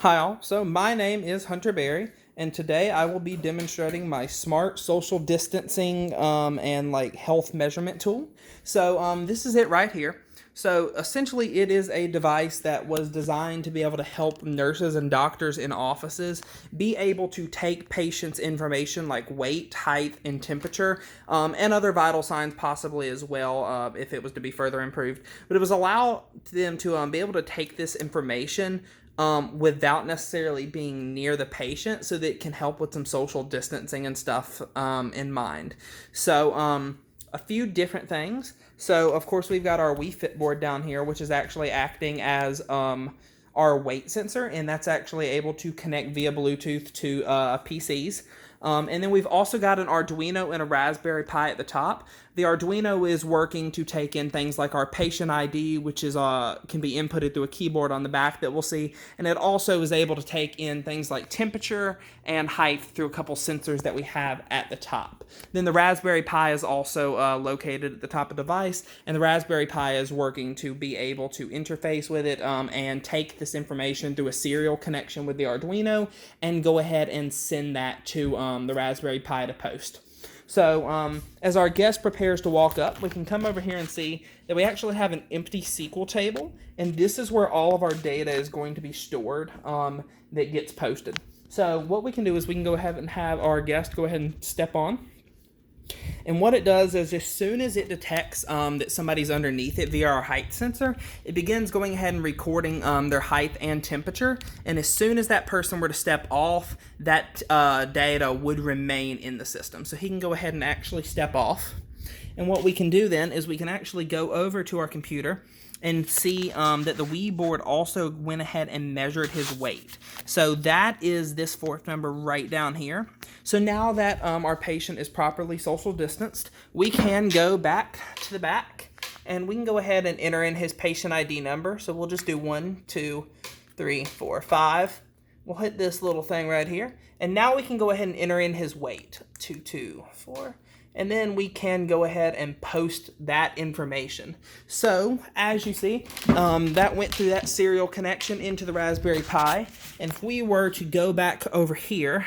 Hi all, so my name is Hunter Berry, and today I will be demonstrating my smart social distancing and health measurement tool. So this is it right here. So essentially it is a device that was designed to be able to help nurses and doctors in offices be able to take patients' information like weight, height, and temperature, and other vital signs possibly as well if it was to be further improved. But it was allow them to be able to take this information without necessarily being near the patient so that it can help with some social distancing and stuff in mind. So, a few different things. So, of course, we've got our Wii Fit board down here, which is actually acting as our weight sensor, and that's actually able to connect via Bluetooth to PCs. And then we've also got an Arduino and a Raspberry Pi at the top. The Arduino is working to take in things like our patient ID, which is can be inputted through a keyboard on the back that we'll see, and it also is able to take in things like temperature and height through a couple sensors that we have at the top. Then the Raspberry Pi is also located at the top of the device, and the Raspberry Pi is working to be able to interface with it and take this information through a serial connection with the Arduino and go ahead and send that to the Raspberry Pi to post. So as our guest prepares to walk up, we can come over here and see that we actually have an empty SQL table, and this is where all of our data is going to be stored that gets posted. So what we can do is we can go ahead and have our guest go ahead and step on. And what it does is as soon as it detects that somebody's underneath it via our height sensor, it begins going ahead and recording their height and temperature. And as soon as that person were to step off, that data would remain in the system. So he can go ahead and actually step off. And what we can do then is we can actually go over to our computer and see that the Wii board also went ahead and measured his weight. So that is this fourth number right down here. So now that our patient is properly social distanced, we can go back to the back and we can go ahead and enter in his patient ID number. So we'll just do 1, 2, 3, 4, 5. We'll hit this little thing right here. And now we can go ahead and enter in his weight. 2, 2, 4. And then we can go ahead and post that information. So, as you see, that went through that serial connection into the Raspberry Pi. And if we were to go back over here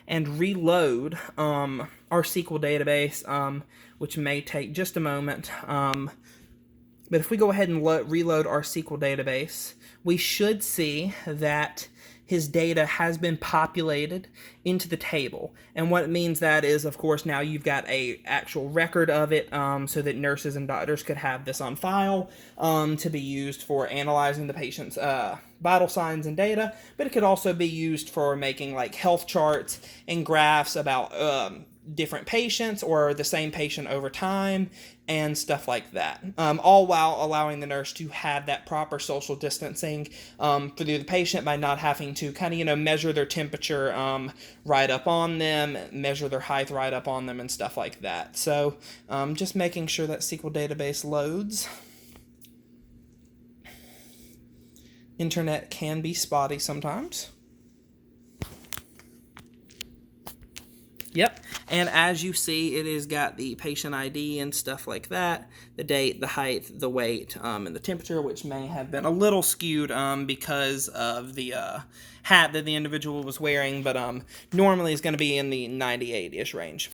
and reload our SQL database, which may take just a moment, but if we go ahead and reload our SQL database, we should see that his data has been populated into the table. And what it means that is, of course, now you've got a actual record of it so that nurses and doctors could have this on file to be used for analyzing the patient's vital signs and data, but it could also be used for making like health charts and graphs about different patients or the same patient over time and stuff like that, all while allowing the nurse to have that proper social distancing for the patient by not having to kind of measure their temperature right up on them, measure their height right up on them, and stuff like that. So just making sure that SQL database loads. Internet can be spotty sometimes. Yep, and as you see, it has got the patient ID and stuff like that, the date, the height, the weight, and the temperature, which may have been a little skewed because of the hat that the individual was wearing, but normally is going to be in the 98-ish range.